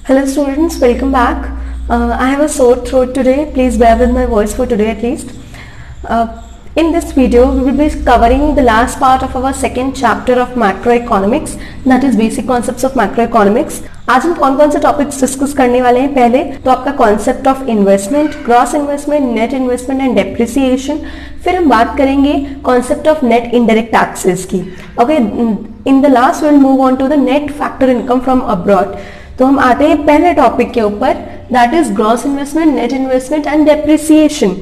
Hello students, welcome back. I have a sore throat today. Please bear with my voice for today at least. In this video, we will be covering the last part of our second chapter of macroeconomics, that is basic concepts of macroeconomics. आज हम कौन कौन से topics discuss करने वाले हैं? पहले तो आपका concept of investment, gross investment, net investment and depreciation. फिर हम बात करेंगे concept of net indirect taxes की. Okay, in the last will move on to the net factor income from abroad. तो हम आते हैं पहले टॉपिक के ऊपर, that is gross investment, net investment and depreciation.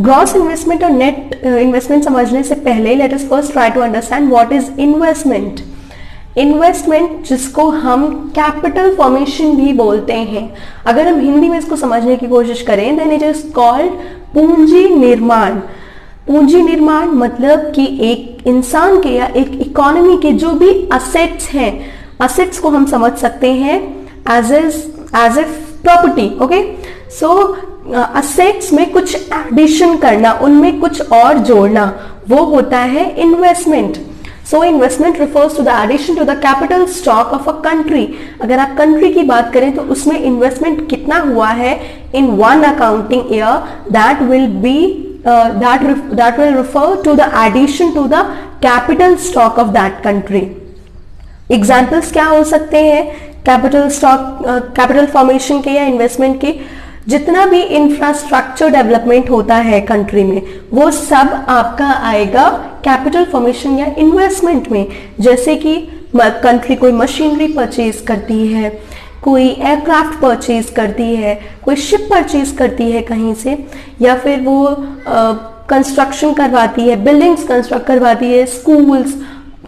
Gross investment और नेट इन्वेस्टमेंट समझने से पहले let us first try to understand what is investment. Investment जिसको हम कैपिटल फॉर्मेशन भी बोलते हैं, अगर हम हिंदी में इसको समझने की कोशिश करें देन इट इज कॉल्ड पूंजी निर्माण. पूंजी निर्माण मतलब कि एक इंसान के या एक इकोनॉमी के जो भी असेट्स हैं, असेट्स को हम समझ सकते हैं as a property. Okay, so assets में कुछ एडिशन करना, उनमें कुछ और जोड़ना, वो होता है investment. So investment refers to the addition to the capital stock of a country. अगर आप कंट्री की बात करें तो उसमें इन्वेस्टमेंट कितना हुआ है in one accounting year, that will B that will refer to the addition to the capital stock of that country. Examples क्या हो सकते हैं कैपिटल स्टॉक, कैपिटल फॉर्मेशन के या इन्वेस्टमेंट के? जितना भी इंफ्रास्ट्रक्चर डेवलपमेंट होता है कंट्री में वो सब आपका आएगा कैपिटल फॉर्मेशन या इन्वेस्टमेंट में. जैसे कि कंट्री कोई मशीनरी परचेज करती है, कोई एयरक्राफ्ट परचेज करती है, कोई शिप परचेज करती है कहीं से, या फिर वो कंस्ट्रक्शन करवाती है, बिल्डिंग्स कंस्ट्रक्ट करवाती है, स्कूल्स,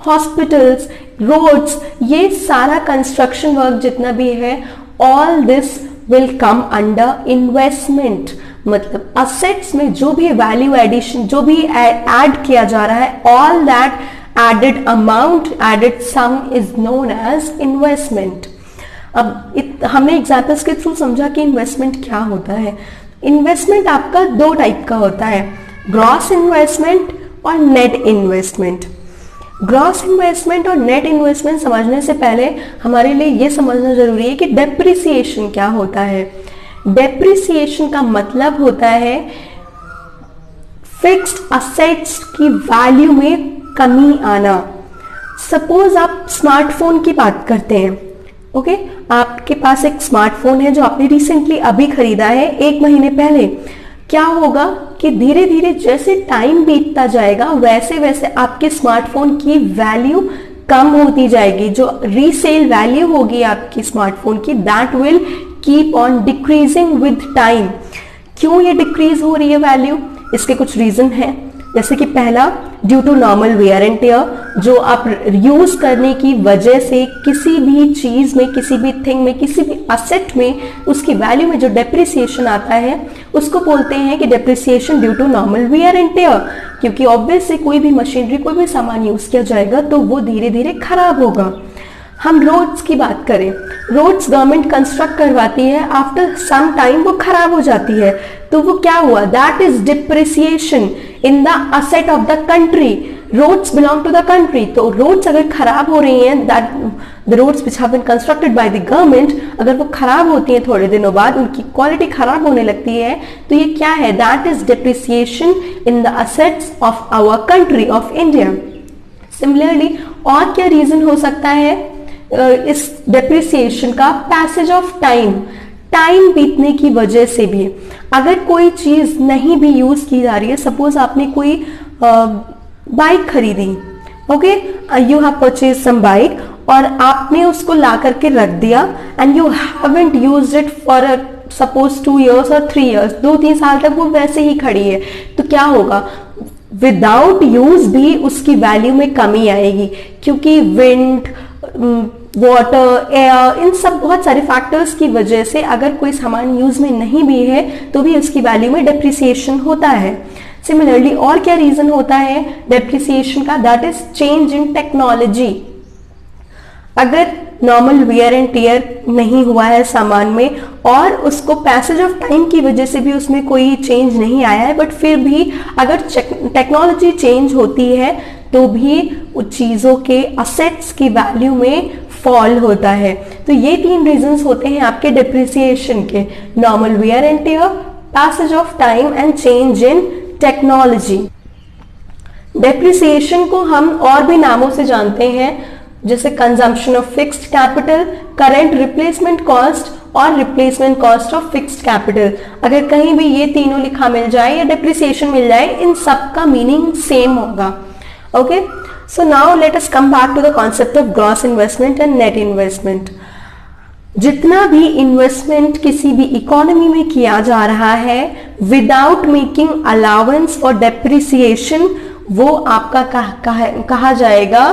हॉस्पिटल्स, रोड्स, ये सारा कंस्ट्रक्शन वर्क जितना भी है, all this will come under investment. मतलब असेट्स में जो भी वैल्यू एडिशन, जो भी ऐड किया जा रहा है, all that added amount, added sum is known as investment. अब हमने एग्जाम्पल्स के थ्रू समझा कि इन्वेस्टमेंट क्या होता है. इन्वेस्टमेंट आपका दो टाइप का होता है, ग्रॉस इन्वेस्टमेंट और नेट इन्वेस्टमेंट. ग्रॉस इन्वेस्टमेंट और नेट इन्वेस्टमेंट समझने से पहले हमारे लिए ये समझना जरूरी है कि डेप्रिसिएशन क्या होता है. डेप्रिसिएशन का मतलब होता है फिक्स्ड असेट्स की वैल्यू में कमी आना. सपोज आप स्मार्टफोन की बात करते हैं. ओके, आपके पास एक स्मार्टफोन है जो आपने रिसेंटली अभी खरीदा है, 1 महीने पहले. क्या होगा कि धीरे धीरे जैसे टाइम बीतता जाएगा वैसे वैसे आपके स्मार्टफोन की वैल्यू कम होती जाएगी. जो रीसेल वैल्यू होगी आपकी स्मार्टफोन की, that will keep on decreasing with time. क्यों ये डिक्रीज हो रही है वैल्यू? इसके कुछ रीजन है. जैसे कि पहला, due to normal wear and tear, जो आप यूज करने की वजह से किसी भी चीज में, किसी भी थिंग में, किसी भी असेट में उसकी वैल्यू में जो डेप्रिसिएशन आता है उसको बोलते हैं कि depreciation due to normal wear and tear. क्योंकि ऑब्वियसली कोई भी मशीनरी, कोई भी सामान यूज किया जाएगा तो वो धीरे धीरे खराब होगा. हम रोड्स की बात करें, रोड्स गवर्नमेंट कंस्ट्रक्ट करवाती है, आफ्टर सम टाइम वो खराब हो जाती है, तो वो क्या हुआ? That is depreciation in the asset of the country. Roads belong to the country, तो रोड्स अगर खराब हो रही हैं, that the roads which have been constructed by the government, अगर वो खराब होती हैं थोड़े दिनों बाद, उनकी क्वालिटी खराब होने लगती है, तो ये क्या है? That is depreciation in the assets of our country, of India. Similarly और क्या रीजन हो सकता है इस डेप्रिसिएशन का? पैसेज ऑफ टाइम, टाइम बीतने की वजह से भी. अगर कोई चीज नहीं भी यूज की जा रही है, सपोज आपने कोई बाइक खरीदी, okay, you have purchase some bike और आपने उसको ला करके रख दिया and you haven't used it for suppose 2 years और 3 years, 2-3 साल तक वो वैसे ही खड़ी है, तो क्या होगा? विदाउट यूज भी उसकी वैल्यू में कमी आएगी, क्योंकि विंड, वाटर, एयर, इन सब बहुत सारे फैक्टर्स की वजह से अगर कोई सामान यूज में नहीं भी है तो भी उसकी वैल्यू में डेप्रिसिएशन होता है. सिमिलरली और क्या रीजन होता है डेप्रिसिएशन का? That is change in technology. अगर नॉर्मल वियर एंड टियर नहीं हुआ है सामान में और उसको पैसेज ऑफ टाइम की वजह से भी उसमें कोई चेंज नहीं आया है, बट फिर भी अगर टेक्नोलॉजी चेंज होती है तो भी उन चीजों के असेट्स की वैल्यू में फॉल होता है। तो ये 3 रीजंस होते हैं आपके डिप्रिसिएशन के, normal wear and tear, passage of time and change in technology. Depreciation को हम और भी नामों से जानते हैं, जैसे consumption of fixed capital, current replacement cost और replacement cost of fixed capital. अगर कहीं भी ये तीनों लिखा मिल जाए या डेप्रिसिएशन मिल जाए, इन सब का मीनिंग सेम होगा। Okay, so now let us come back to the concept of gross investment and net investment. जितना भी इन्वेस्टमेंट किसी भी इकोनॉमी में किया जा रहा है without making allowance for depreciation, वो आपका कहा जाएगा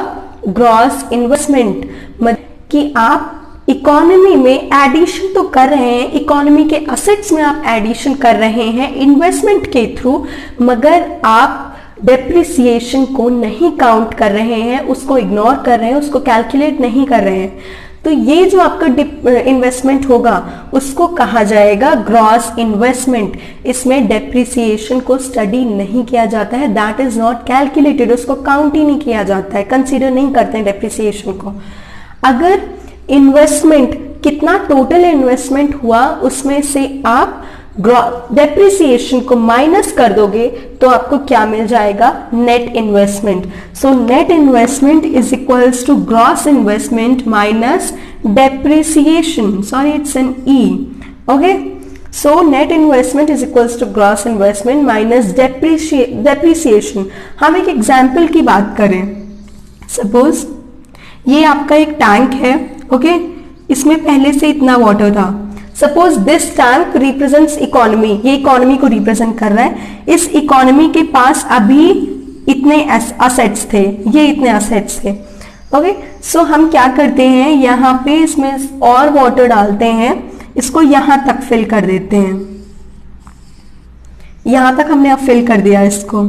ग्रॉस इन्वेस्टमेंट। मतलब कि आप इकोनॉमी में एडिशन तो कर रहे हैं, इकोनॉमी के असेट्स में आप एडिशन कर रहे हैं इन्वेस्टमेंट के थ्रू, मगर आप डेप्रिसिएशन को नहीं काउंट कर रहे हैं, उसको इग्नोर कर रहे हैं, उसको कैलकुलेट नहीं कर रहे हैं। तो ये जो आपका इन्वेस्टमेंट होगा उसको कहा जाएगा ग्रॉस इन्वेस्टमेंट। इसमें डेप्रिसिएशन को स्टडी नहीं किया जाता है, दैट इज नॉट कैलकुलेटेड, उसको काउंट ही नहीं किया जाता है, कंसीडर नहीं करते हैं डेप्रिसिएशन को। अगर इन्वेस्टमेंट कितना टोटल इन्वेस्टमेंट हुआ उसमें से आप डेप्रिसिएशन को माइनस कर दोगे तो आपको क्या मिल जाएगा, net investment. So net investment is equals to gross investment minus depreciation, sorry it's N E. Okay, so net investment is equals to gross investment minus depreciation. हम एक एग्जाम्पल की बात करें, सपोज ये आपका एक टैंक है, ओके, इसमें पहले से इतना वाटर था। Suppose this tank represents economy, ये इकोनॉमी को रिप्रेजेंट कर रहा है। इस इकोनॉमी के पास अभी इतने असेट्स थे, ये इतने असेट्स थे। ओके, सो हम क्या करते हैं, यहाँ पे इसमें और वाटर डालते हैं, इसको यहां तक फिल कर देते हैं। यहां तक हमने अब फिल कर दिया इसको,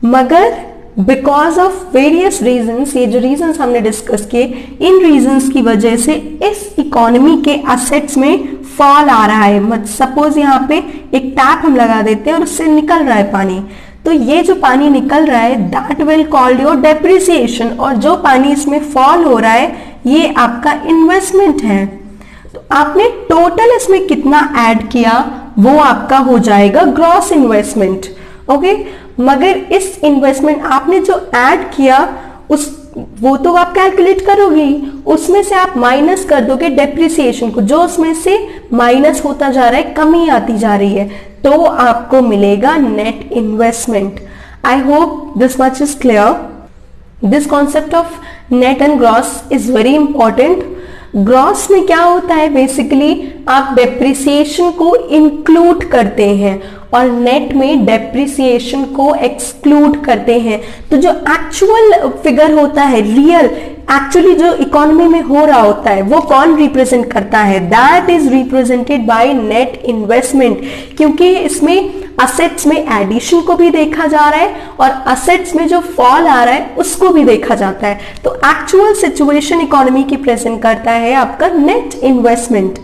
मगर बिकॉज ऑफ वेरियस रीजंस, ये जो रीजंस हमने डिस्कस किए, इन रीजंस की वजह से इस इकोनॉमी के असेट्स में फॉल आ रहा है। सपोज यहाँ पे एक टैप हम लगा देते हैं और उससे निकल रहा है पानी, तो ये जो पानी निकल रहा है that will called your depreciation, और जो पानी इसमें फॉल हो रहा है ये आपका इन्वेस्टमेंट है। तो आपने टोटल इसमें कितना ऐड किया वो आपका हो जाएगा ग्रॉस इन्वेस्टमेंट। ओके, मगर इस इन्वेस्टमेंट आपने जो ऐड किया वो तो आप कैलकुलेट करोगे, उसमें से आप माइनस कर दोगे डेप्रिसिएशन को, जो उसमें से माइनस होता जा रहा है, कमी आती जा रही है, तो आपको मिलेगा net investment. I hope this much is clear. This concept of net and gross is very important. Gross में क्या होता है, बेसिकली आप डेप्रिसिएशन को इंक्लूड करते हैं और नेट में डेप्रिसिएशन को एक्सक्लूड करते हैं। तो जो एक्चुअल फिगर होता है, रियल एक्चुअली जो इकोनॉमी में हो रहा होता है, वो कौन रिप्रेजेंट करता है, that is represented by net investment. क्योंकि इसमें असेट्स में एडिशन को भी देखा जा रहा है और असेट्स में जो फॉल आ रहा है उसको भी देखा जाता है। तो एक्चुअल सिचुएशन इकोनॉमी की प्रेजेंट करता है आपका नेट इन्वेस्टमेंट।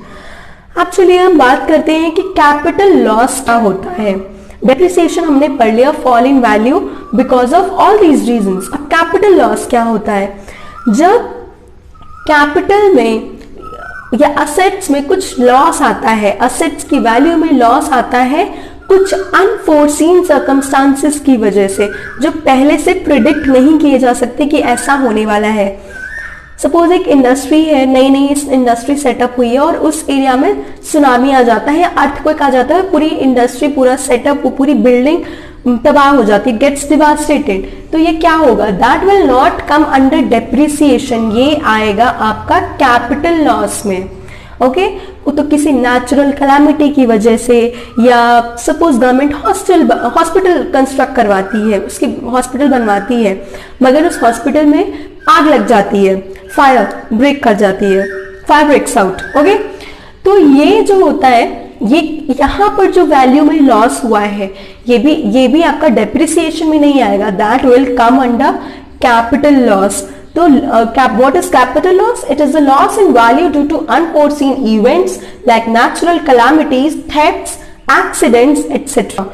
अब चलिए हम बात करते हैं कि कैपिटल लॉस क्या होता है। डेप्रिसिएशन हमने पढ़ लिया, fall in value because of all these reasons. अब कैपिटल लॉस क्या होता है, जब कैपिटल में या असेट्स में कुछ लॉस आता है, असेट्स की वैल्यू में लॉस आता है कुछ अनफोर्सीन सर्कमस्टांसेस की वजह से, जो पहले से प्रिडिक्ट नहीं किए जा सकते कि ऐसा होने वाला है। सपोज एक इंडस्ट्री है, नई नई इंडस्ट्री सेटअप हुई है और उस एरिया में सुनामी आ जाता है या अर्थक्वेक आ जाता है, पूरी इंडस्ट्री, पूरा सेटअप, पूरी बिल्डिंग तबाह हो जाती है, गेट्स डिवास्टेटेड। तो ये क्या होगा, that will not come under depreciation, ये आएगा आपका कैपिटल लॉस में। ओके, वो तो किसी नेचुरल कैलामिटी की वजह से, या सपोज गवर्नमेंट हॉस्पिटल कंस्ट्रक्ट करवाती है, उसकी हॉस्पिटल बनवाती है, मगर उस हॉस्पिटल में आग लग जाती है, फायर ब्रेक कर जाती है, फायर ब्रेक्स आउट। ओके, तो ये जो होता है, ये यहाँ पर जो वैल्यू में लॉस हुआ है, ये भी आपका डेप्रिसिएशन में नहीं आएगा, that will come under capital loss. तो what is capital loss? It is the loss in value due to unforeseen events like natural calamities, thefts, accidents, etc.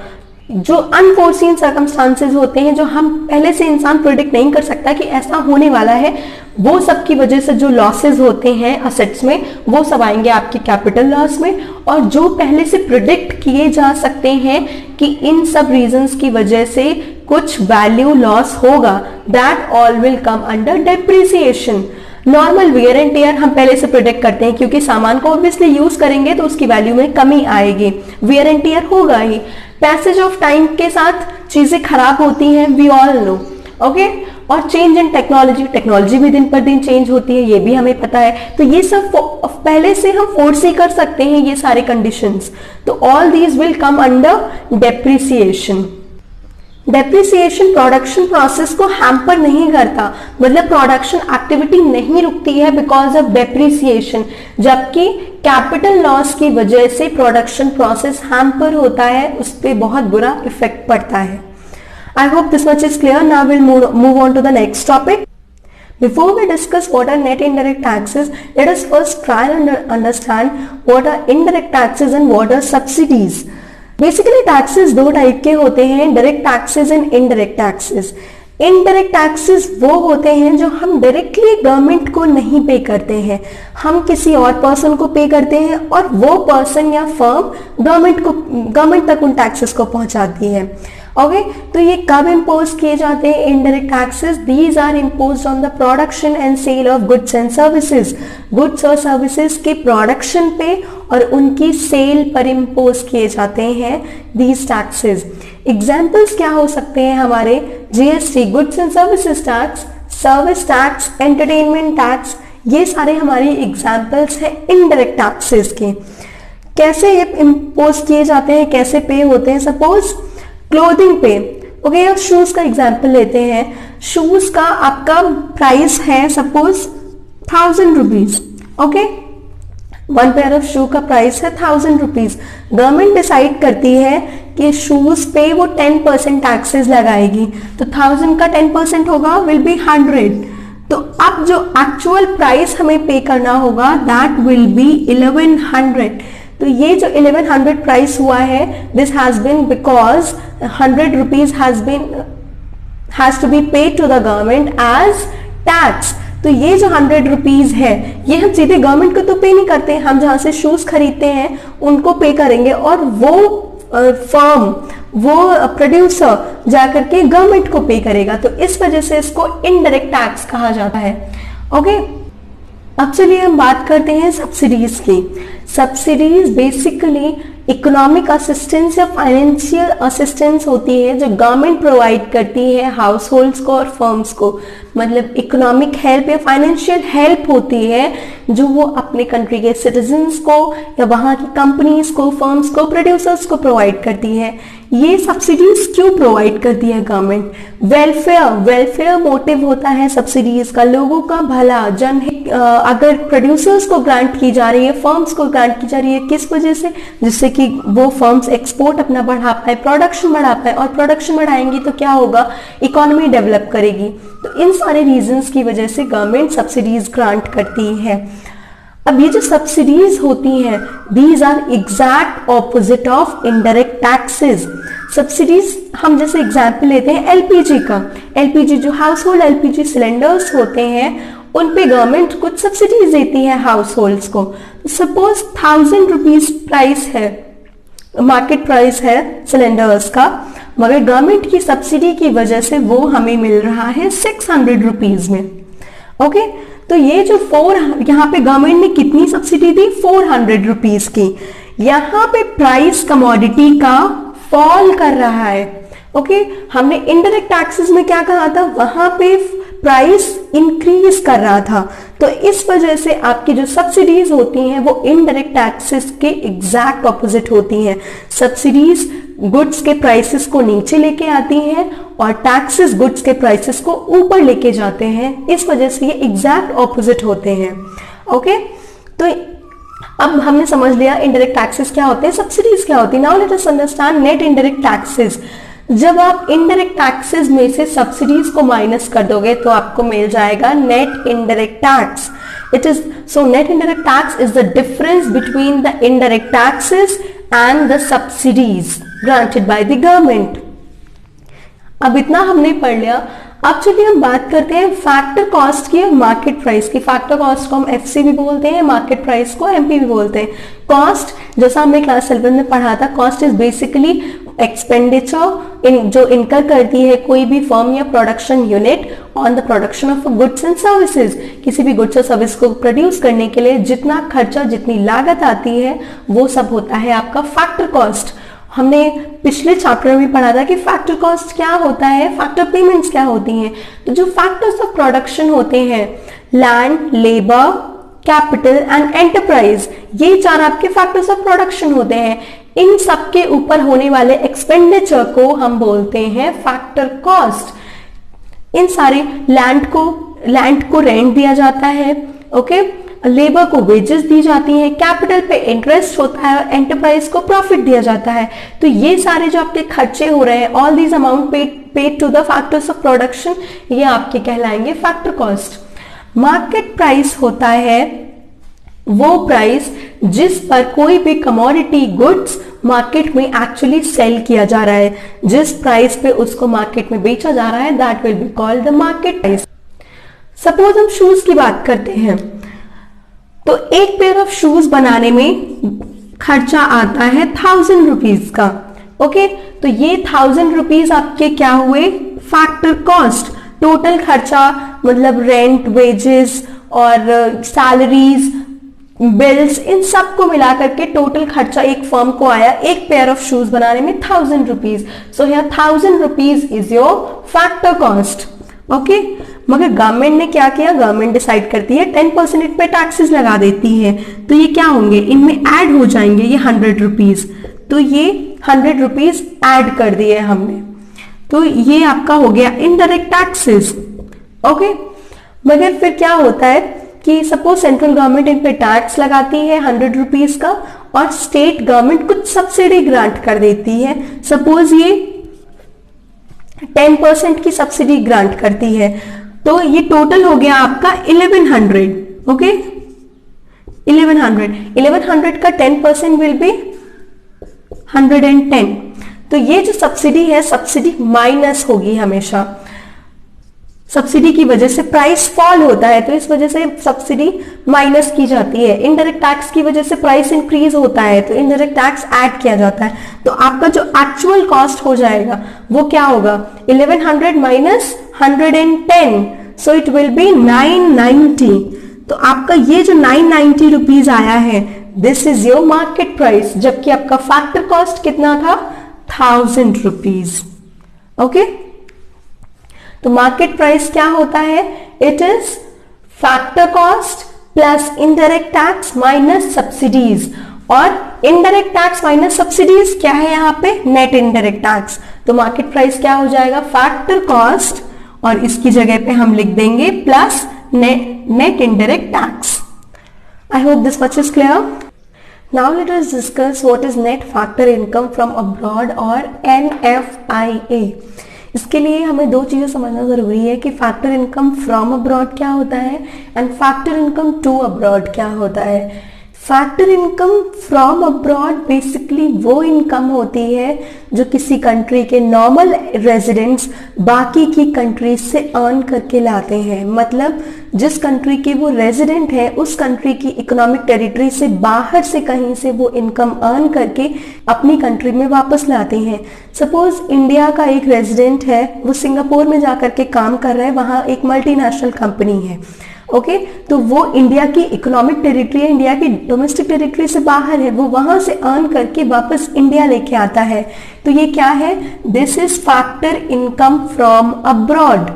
जो अनफोर्सीन सर्कमस्टांसेस होते हैं, जो हम पहले से इंसान प्रिडिक्ट नहीं कर सकता कि ऐसा होने वाला है, वो सब की वजह से जो लॉसेस होते हैं असेट्स में, वो सब आएंगे आपके कैपिटल लॉस में। और जो पहले से प्रिडिक्ट किए जा सकते हैं कि इन सब रीजंस की वजह से कुछ वैल्यू लॉस होगा, that all will come under depreciation. Normal wear and tear हम पहले से प्रिडिक्ट करते हैं, क्योंकि सामान को ऑब्वियसली यूज करेंगे तो उसकी वैल्यू में कमी आएगी, वियर एंड टियर होगा ही। पैसेज ऑफ टाइम के साथ चीजें खराब होती हैं, वी ऑल नो, ओके। और चेंज इन टेक्नोलॉजी, टेक्नोलॉजी भी दिन पर दिन चेंज होती है, ये भी हमें पता है। तो ये सब पहले से हम फोर्सी कर सकते हैं ये सारे कंडीशंस। तो all these will come under depreciation. Depreciation production process को हैम्पर नहीं करता, मतलब प्रोडक्शन एक्टिविटी नहीं रुकती है बिकॉज ऑफ डेप्रिसिएशन, जबकि कैपिटल लॉस की वजह से प्रोडक्शन प्रोसेस हैम्पर होता है, उस पर बहुत बुरा इफेक्ट पड़ता है। I hope this much is clear. Now we'll move on to the next topic. Before we discuss what are net indirect taxes, let us first try and understand what are indirect taxes and what are subsidies. Basically taxes दो type के होते हैं, direct taxes and indirect taxes. Indirect taxes वो होते हैं जो हम directly government को नहीं पे करते हैं, हम किसी और पर्सन को पे करते हैं और वो पर्सन या फर्म गवर्नमेंट तक उन टैक्सेस को पहुंचाती है। ओके, तो ये कब इम्पोज किए जाते हैं indirect taxes? These are imposed on the production and sale of goods and services. Goods और सर्विसेज के प्रोडक्शन पे और उनकी सेल पर इम्पोज किए जाते हैं दीज टैक्सेस। एग्जाम्पल्स क्या हो सकते हैं हमारे? GST, goods and services tax, service tax, entertainment tax, ये सारे हमारे एग्जाम्पल्स हैं इनडायरेक्ट टैक्सेस के। कैसे ये इम्पोज किए जाते हैं, कैसे पे होते हैं? सपोज क्लोथिंग पे, ओके, और शूज का एग्जाम्पल लेते हैं। शूज का आपका प्राइस है suppose 1000 rupees, okay, one pair of shoe का प्राइस है 1000 रुपीज। गवर्नमेंट डिसाइड करती है कि शूज पे वो 10% टैक्सेस लगाएगी, तो 1000 का 10% होगा विल बी 100। तो अब जो एक्चुअल प्राइस हमें पे करना होगा दैट विल बी 1100। तो ये जो 1100 प्राइस हुआ है, this has been because 100 rupees has to be paid to the government as tax. तो ये जो 100 रुपीज है ये हम सीधे गवर्नमेंट को तो पे नहीं करते, हम जहां से शूज खरीदते हैं उनको पे करेंगे और वो फर्म, वो प्रोड्यूसर जाकर के गवर्नमेंट को पे करेगा। तो इस वजह से इसको इनडायरेक्ट टैक्स कहा जाता है। ओके, अब चलिए हम बात करते हैं सब्सिडीज की। सब्सिडीज बेसिकली इकोनॉमिक असिस्टेंस या फाइनेंशियल असिस्टेंस होती है जो गवर्नमेंट प्रोवाइड करती है हाउस होल्ड्स को और फर्म्स को। मतलब इकोनॉमिक हेल्प या फाइनेंशियल हेल्प होती है जो वो अपने कंट्री के सिटीजन्स को या वहां की कंपनीज को, फर्म्स को, प्रोड्यूसर्स को प्रोवाइड करती है। ये सब्सिडीज क्यों प्रोवाइड करती है गवर्नमेंट? वेलफेयर मोटिव होता है सब्सिडीज का, लोगों का भला, जनहित। अगर प्रोड्यूसर्स को ग्रांट की जा रही है, फर्म्स को ग्रांट की जा रही है, किस वजह से? जिससे कि वो फर्म्स एक्सपोर्ट अपना बढ़ा पाए, प्रोडक्शन बढ़ा पाए, और प्रोडक्शन बढ़ाएंगी तो क्या होगा? इकोनॉमी डेवलप करेगी। तो इन सारे रीजंस की वजह से गवर्नमेंट सब्सिडीज ग्रांट करती है। अब ये जो सब्सिडीज होती हैं, these are exact opposite of indirect taxes. Subsidies हम जैसे एग्जाम्पल लेते हैं एलपीजी का। एलपीजी जो हाउस होल्ड एलपीजी सिलेंडर्स होते हैं उन पे गवर्नमेंट कुछ सब्सिडीज देती है हाउस होल्ड्स को। सपोज 1000 रुपीज प्राइस है, मार्केट प्राइस है सिलेंडर्स का, मगर गवर्नमेंट की सब्सिडी की वजह से वो हमें मिल रहा है 600 रुपीज में। ओके, तो ये जो यहाँ पे गवर्नमेंट ने कितनी सब्सिडी दी? 400 रुपीज की। यहाँ पे प्राइस कमोडिटी का फॉल कर रहा है। ओके, हमने इनडायरेक्ट टैक्सेस में क्या कहा था? वहां पे प्राइस इंक्रीज कर रहा था। तो इस वजह से आपकी जो सब्सिडीज होती हैं वो इनडायरेक्ट टैक्सेस के एग्जैक्ट ऑपोजिट होती हैं। सब्सिडीज गुड्स के प्राइसेस को नीचे लेके आती हैं और टैक्सेस गुड्स के प्राइसेस को ऊपर लेके जाते हैं। इस वजह से ये एग्जैक्ट ऑपोजिट होते हैं। ओके, तो अब हमने समझ लिया इनडायरेक्ट टैक्सेस क्या होते हैं, सब्सिडीज क्या होती है। Now let us understand net indirect taxes. जब आप इनडायरेक्ट टैक्सेस में से सब्सिडीज को माइनस कर दोगे तो आपको मिल जाएगा net indirect tax. It is so net indirect tax is the difference between the indirect taxes and the subsidies. granted by the government। अब इतना हमने पढ़ लिया। अब चलिए हम बात करते हैं फैक्टर कॉस्ट की और मार्केट प्राइस की। फैक्टर कॉस्ट को हम एफसी भी बोलते हैं, मार्केट प्राइस को एमपी भी बोलते हैं। कॉस्ट, जैसा हमने क्लास 11 में पढ़ा था, कॉस्ट इज बेसिकली एक्सपेंडिचर जो इनकर करती है कोई भी फर्म या production unit on the production of goods and services. किसी भी गुड्स और सर्विस को प्रोड्यूस करने के लिए जितना खर्चा, जितनी लागत आती है, वो सब होता है आपका फैक्टर कॉस्ट। हमने पिछले चैप्टर में पढ़ा था कि फैक्टर कॉस्ट क्या होता है, फैक्टर पेमेंट्स क्या होती हैं। तो जो फैक्टर्स ऑफ प्रोडक्शन होते हैं, land, labour, capital and enterprise, ये चार आपके फैक्टर्स ऑफ प्रोडक्शन होते हैं। इन सब के ऊपर होने वाले एक्सपेंडिचर को हम बोलते हैं फैक्टर कॉस्ट। इन सारे लैंड को रेंट दिया जाता है, ओके, लेबर को वेजेस दी जाती हैं, कैपिटल पे इंटरेस्ट होता है और एंटरप्राइज को प्रॉफिट दिया जाता है। तो ये सारे जो आपके खर्चे हो रहे हैं, all these amount paid to the factors of production, ये आपके कहलाएंगे फैक्टर कॉस्ट। मार्केट प्राइस होता है वो प्राइस जिस पर कोई भी कमोडिटी गुड्स मार्केट में एक्चुअली सेल किया जा रहा है, जिस प्राइस पे उसको मार्केट में बेचा जा रहा है, that will be called the market price. Suppose हम शूज की बात करते हैं, तो एक पेयर ऑफ शूज बनाने में खर्चा आता है 1000 रुपीज का, ओके। तो ये 1000 रुपीज आपके क्या हुए, फैक्टर कॉस्ट। टोटल खर्चा मतलब रेंट, वेजेस और सैलरीज, बिल्स, इन सब को मिलाकर के टोटल खर्चा एक फर्म को आया एक पेयर ऑफ शूज बनाने में 1000 rupees. So here 1000 rupees is your factor cost, okay. मगर गवर्नमेंट ने क्या किया, गवर्नमेंट डिसाइड करती है 10% पे टैक्सेस लगा देती है। तो ये क्या होंगे, इनमें ऐड हो जाएंगे ये 100 रुपीज। तो ये 100 रुपीज ऐड कर दिए हमने, तो ये आपका हो गया इनडायरेक्ट टैक्सेस, ओके। मगर फिर क्या होता है कि सपोज सेंट्रल गवर्नमेंट इन पे टैक्स लगाती है 100 रुपीज का और स्टेट गवर्नमेंट कुछ सब्सिडी ग्रांट कर देती है। सपोज ये 10% की सब्सिडी ग्रांट करती है, तो ये टोटल हो गया आपका 1100, ओके। 1100 का 10% विल बी 110। तो ये जो सब्सिडी है, सब्सिडी माइनस होगी हमेशा। सब्सिडी की वजह से प्राइस फॉल होता है, तो इस वजह से सब्सिडी माइनस की जाती है। इनडायरेक्ट टैक्स की वजह से प्राइस इंक्रीज होता है, तो इनडायरेक्ट टैक्स ऐड किया जाता है। तो आपका जो एक्चुअल कॉस्ट हो जाएगा वो क्या होगा, 1100 minus 110, so it will be 990। तो आपका ये जो 990 रुपीज आया है, this is your market price, जबकि आपका फैक्टर कॉस्ट कितना था, 1000 रुपीज, ओके। तो मार्केट प्राइस क्या होता है, it is factor cost plus indirect tax minus subsidies, और इनडायरेक्ट टैक्स माइनस सब्सिडीज क्या है यहाँ पे, नेट इनडायरेक्ट टैक्स। तो मार्केट प्राइस क्या हो जाएगा, फैक्टर कॉस्ट, और इसकी जगह पे हम लिख देंगे plus net indirect tax. I hope this much is clear. Now let us discuss what is net factor income from abroad और NFIA। इसके लिए हमें दो चीजें समझना जरूरी है कि फैक्टर इनकम फ्रॉम अब्रॉड क्या होता है and factor income to abroad क्या होता है। Factor income from abroad basically वो इनकम होती है जो किसी कंट्री के नॉर्मल रेजिडेंट्स बाकी की कंट्री से अर्न करके लाते हैं। मतलब जिस कंट्री के वो रेजिडेंट है उस कंट्री की इकोनॉमिक टेरिटरी से बाहर से कहीं से वो इनकम अर्न करके अपनी कंट्री में वापस लाते हैं। सपोज इंडिया का एक रेजिडेंट है, वो सिंगापुर में जाकर के काम कर रहा है, वहाँ एक मल्टीनेशनल कंपनी है, ओके। तो वो इंडिया की इकोनॉमिक टेरिटरी है, इंडिया की डोमेस्टिक टेरिटरी से बाहर है, वो वहां से अर्न करके वापस इंडिया लेके आता है। तो ये क्या है, this is factor income from abroad.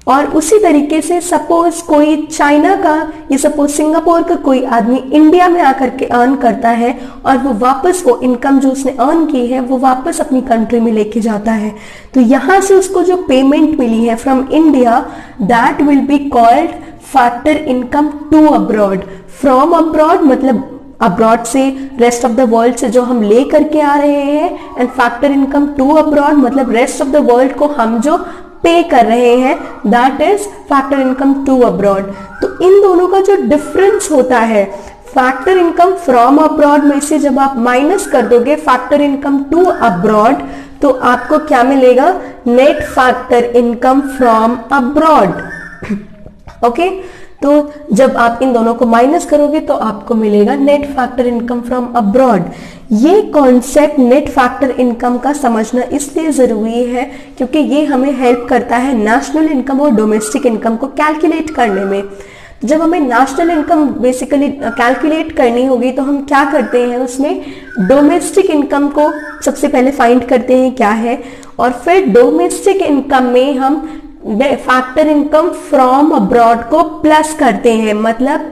और उसी तरीके से सपोज कोई चाइना का या सपोज सिंगापुर का कोई आदमी इंडिया में आकर के अर्न करता है और वो वापस वो इनकम जो उसने अर्न की है वो वापस अपनी कंट्री में लेके जाता है। तो यहां से उसको जो पेमेंट मिली है from India, that will be called factor income to abroad. From abroad मतलब अब्रॉड से, रेस्ट ऑफ द वर्ल्ड से जो हम ले करके आ रहे हैं, and factor income to abroad मतलब रेस्ट ऑफ द वर्ल्ड को हम जो पे कर रहे हैं, that is factor income to abroad. तो इन दोनों का जो डिफरेंस होता है, फैक्टर इनकम फ्रॉम अब्रॉड में से जब आप माइनस कर दोगे फैक्टर इनकम टू अब्रॉड, तो आपको क्या मिलेगा? Net factor income from abroad. Okay, तो जब आप इन दोनों को माइनस करोगे तो आपको मिलेगा net factor income from abroad. ये कॉन्सेप्ट नेट फैक्टर इनकम का समझना इसलिए जरूरी है क्योंकि ये हमें हेल्प करता है नेशनल इनकम और डोमेस्टिक इनकम को कैलकुलेट करने में। जब हमें नेशनल इनकम बेसिकली कैलकुलेट करनी होगी तो हम क्या करते हैं, उसमें डोमेस्टिक इनकम को सबसे पहले फाइंड करते हैं क्या है, और फिर डोमेस्टिक इनकम में हम फैक्टर इनकम फ्रॉम अब्रॉड को प्लस करते हैं। मतलब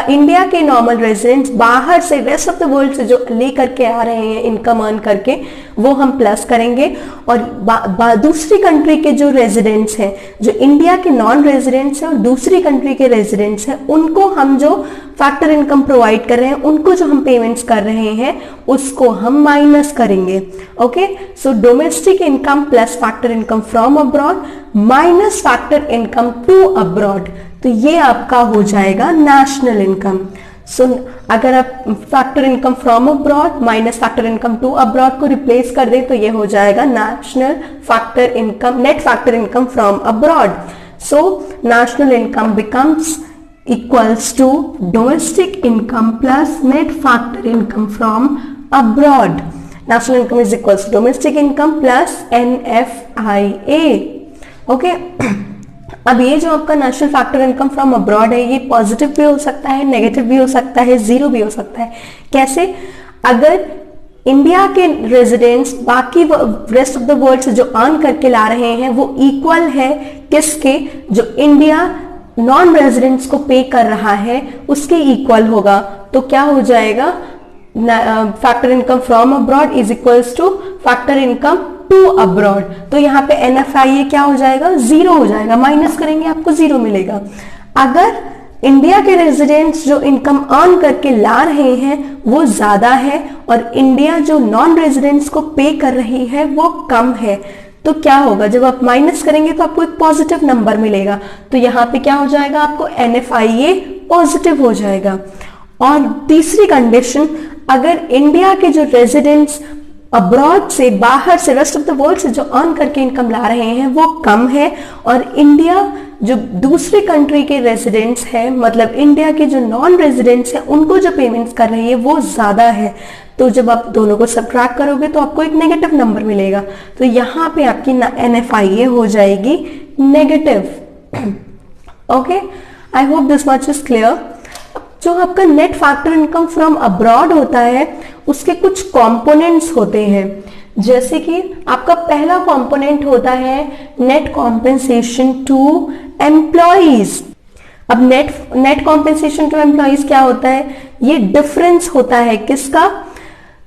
इंडिया के नॉर्मल रेजिडेंट्स बाहर से रेस्ट ऑफ द वर्ल्ड से जो लेकर के आ रहे हैं इनकम अर्न करके, वो हम प्लस करेंगे, और दूसरी कंट्री के जो रेजिडेंट्स हैं, जो इंडिया के नॉन रेजिडेंट्स हैं और दूसरी कंट्री के रेजिडेंट्स हैं, उनको हम जो फैक्टर इनकम प्रोवाइड कर रहे हैं, उनको जो हम पेमेंट्स कर रहे हैं उसको हम माइनस करेंगे। Okay, so domestic income plus factor income from abroad minus factor income to abroad, तो ये आपका हो जाएगा नेशनल इनकम। सो अगर आप factor income from abroad minus factor income to abroad को रिप्लेस कर दें तो ये हो जाएगा national factor income, net factor income from abroad. So national income becomes equals to domestic income plus नेट फैक्टर इनकम फ्रॉम अब्रॉड। नेशनल इनकम इज इक्वल्स टू डोमेस्टिक इनकम प्लस NFIA। ओके, अब ये जो आपका national factor income from abroad है, ये पॉजिटिव भी हो सकता है, नेगेटिव भी हो सकता है, जीरो भी हो सकता है। कैसे? अगर इंडिया के रेजिडेंट्स बाकी रेस्ट ऑफ द वर्ल्ड से जो अर्न करके ला रहे हैं वो इक्वल है किसके? जो इंडिया नॉन रेजिडेंट्स को पे कर रहा है उसके इक्वल होगा, तो क्या हो जाएगा? Factor income from abroad is equals to factor income to abroad. तो यहाँ पे NFIA क्या हो जाएगा? जीरो हो जाएगा, माइनस करेंगे आपको जीरो मिलेगा। अगर इंडिया के रेजिडेंट्स जो इनकम अर्न करके ला रहे हैं वो ज्यादा है और इंडिया जो नॉन रेजिडेंट्स को पे कर रही है वो कम है, तो क्या होगा? जब आप माइनस करेंगे तो आपको एक पॉजिटिव नंबर मिलेगा, तो यहाँ पे क्या हो जाएगा? आपको NFIA पॉजिटिव हो जाएगा। और तीसरी कंडीशन, अगर इंडिया के जो रेजिडेंट्स अब्रॉड से बाहर से रेस्ट ऑफ द वर्ल्ड से जो अर्न करके इनकम ला रहे हैं वो कम है और इंडिया जो दूसरी कंट्री के रेजिडेंट्स हैं, मतलब इंडिया के जो नॉन रेजिडेंट्स हैं, उनको जो पेमेंट्स कर रही है वो ज्यादा है, तो जब आप दोनों को सब्ट्रैक्ट करोगे तो आपको एक नेगेटिव नंबर मिलेगा, तो यहाँ पे आपकी NFIA हो जाएगी negative. Okay, I hope this much is clear. जो आपका net factor income from abroad होता है उसके कुछ कंपोनेंट्स होते हैं, जैसे कि आपका पहला कंपोनेंट होता है नेट कॉम्पेंसेशन टू एम्प्लॉइज। अब नेट कॉम्पेंसेशन टू एम्प्लॉइज क्या होता है? ये डिफरेंस होता है किसका?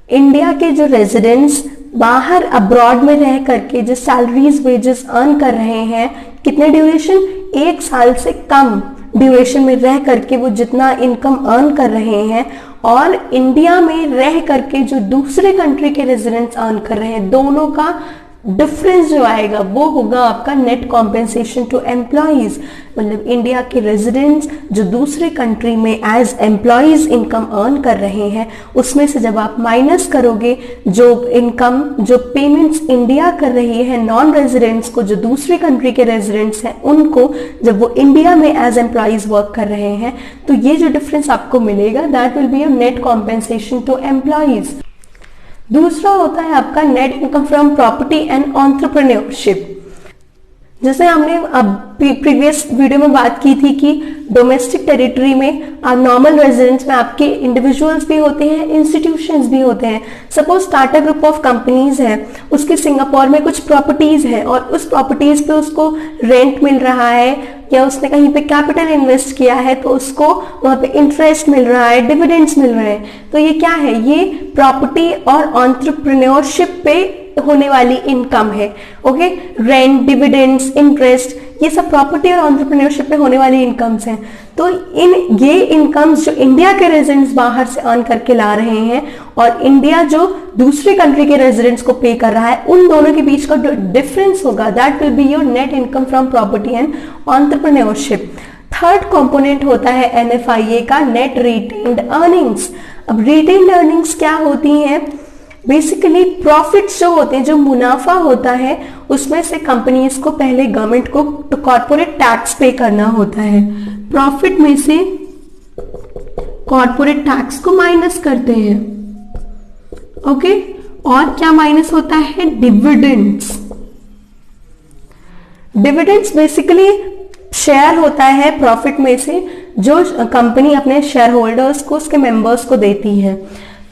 इंडिया के जो रेजिडेंट्स बाहर अब्रॉड में रह करके जो सैलरीज वेजेस अर्न कर रहे हैं, कितने ड्यूरेशन? 1 साल से कम ड्यूरेशन में रह करके वो जितना इनकम अर्न कर रहे हैं और इंडिया में रह करके जो दूसरे कंट्री के रेजिडेंट्स अर्न कर रहे हैं, दोनों का डिफरेंस जो आएगा वो होगा आपका नेट कॉम्पेंसेशन टू एम्प्लॉइज। मतलब इंडिया के रेजिडेंट्स जो दूसरे कंट्री में एज एम्प्लॉइज इनकम अर्न कर रहे हैं उसमें से जब आप माइनस करोगे जो इनकम, जो पेमेंट्स इंडिया कर रही है नॉन रेजिडेंट्स को, जो दूसरी कंट्री के रेजिडेंट्स हैं उनको, जब वो इंडिया में एज एम्प्लॉइज वर्क कर रहे हैं, तो ये जो डिफरेंस आपको मिलेगा that will be your net compensation to employees. दूसरा होता है आपका net income from property and entrepreneurship. जैसे हमने अब प्रीवियस वीडियो में बात की थी कि डोमेस्टिक टेरिटरी में नॉर्मल रेजिडेंट्स में आपके इंडिविजुअल्स भी होते हैं, इंस्टीट्यूशंस भी होते हैं। Suppose Tata group of companies है, उसके सिंगापुर में कुछ प्रॉपर्टीज है और उस प्रॉपर्टीज पे उसको रेंट मिल रहा है या उसने कहीं पे कैपिटल इन्वेस्ट किया है तो उसको वहां पे इंटरेस्ट मिल रहा है, डिविडेंड्स मिल रहे हैं, तो ये क्या है? ये प्रॉपर्टी और एंटरप्रेन्योरशिप पे होने वाली इनकम है। ओके, रेंट, डिविडेंड्स, इंटरेस्ट, ये सब प्रॉपर्टी और एंटरप्रेन्योरशिप पे होने वाली इनकम्स हैं। तो ये इनकम्स जो इंडिया के रेजिडेंट्स बाहर से अर्न करके ला रहे हैं और इंडिया जो दूसरे कंट्री के रेजिडेंट्स को पे कर रहा है, उन दोनों के बीच का डिफरेंस होगा that will be your net income from property and entrepreneurship. Third component होता है NFIA का नेट रिटेन्ड अर्निंग्स। अब रिटेन्ड अर्निंग्स क्या होती हैं? बेसिकली प्रॉफिट्स जो होते हैं, जो मुनाफा होता है, उसमें से कंपनीज को पहले गवर्नमेंट को कॉर्पोरेट टैक्स पे करना होता है। प्रॉफिट में से कॉर्पोरेट टैक्स को माइनस करते हैं, ओके। और क्या माइनस होता है? डिविडेंड्स। डिविडेंड्स बेसिकली शेयर होता है प्रॉफिट में से, जो कंपनी अपने शेयर होल्डर्स को, उसके मेंबर्स को देती है।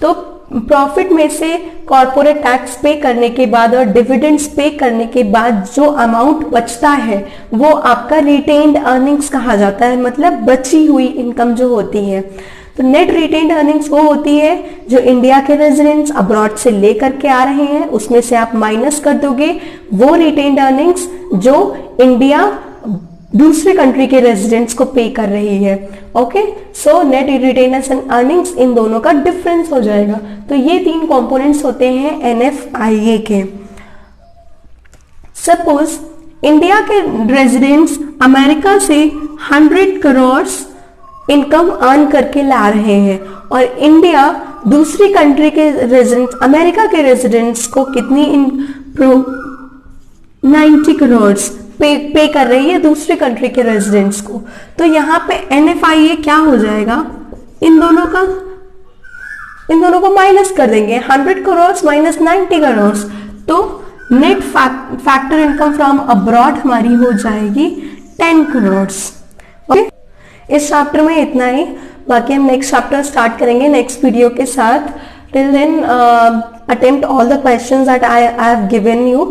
तो प्रॉफिट में से कॉर्पोरेट टैक्स पे करने के बाद और डिविडेंड्स पे करने के बाद जो अमाउंट बचता है वो आपका रिटेन्ड अर्निंग्स कहा जाता है, मतलब बची हुई इनकम जो होती है। तो नेट रिटेन्ड अर्निंग्स वो होती है जो इंडिया के रेजिडेंट्स अब्रॉड से लेकर के आ रहे हैं, उसमें से आप माइनस कर दोगे वो रिटेन्ड अर्निंग्स जो इंडिया दूसरे कंट्री के रेजिडेंट्स को पे कर रही है, okay. So net retained earnings इन दोनों का डिफरेंस हो जाएगा। तो ये तीन कंपोनेंट्स होते हैं NFIA के। सपोज इंडिया के रेजिडेंट्स अमेरिका से 100 करोड़ इनकम अर्न करके ला रहे हैं और इंडिया दूसरी कंट्री के रेजिडेंट्स, अमेरिका के रेजिडेंट्स को कितनी 90 करोड़ पे कर रही है दूसरी कंट्री के रेजिडेंट्स को। तो यहाँ पे NFIA क्या हो जाएगा? इन दोनों को माइनस कर देंगे, 100 करोड़ माइनस 90 करोड़, तो net factor income from abroad हमारी हो जाएगी 10 करोड़, ओके। इस चैप्टर में इतना ही, बाकी हम नेक्स्ट चैप्टर स्टार्ट करेंगे नेक्स्ट वीडियो के साथ। Till then attempt all the questions that I have given you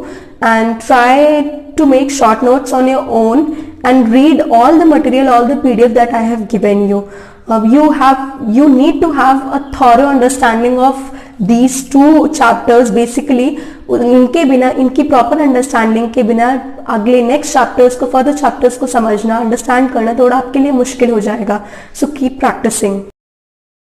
and try to make short notes on your own and read all the material, all the PDF that I have given you. You need to have a thorough understanding of these two chapters basically. इनके बिना, इनकी proper understanding के बिना अगले next chapters को, further chapters को समझना, understand करना थोड़ा आपके लिए मुश्किल हो जाएगा। So keep practising.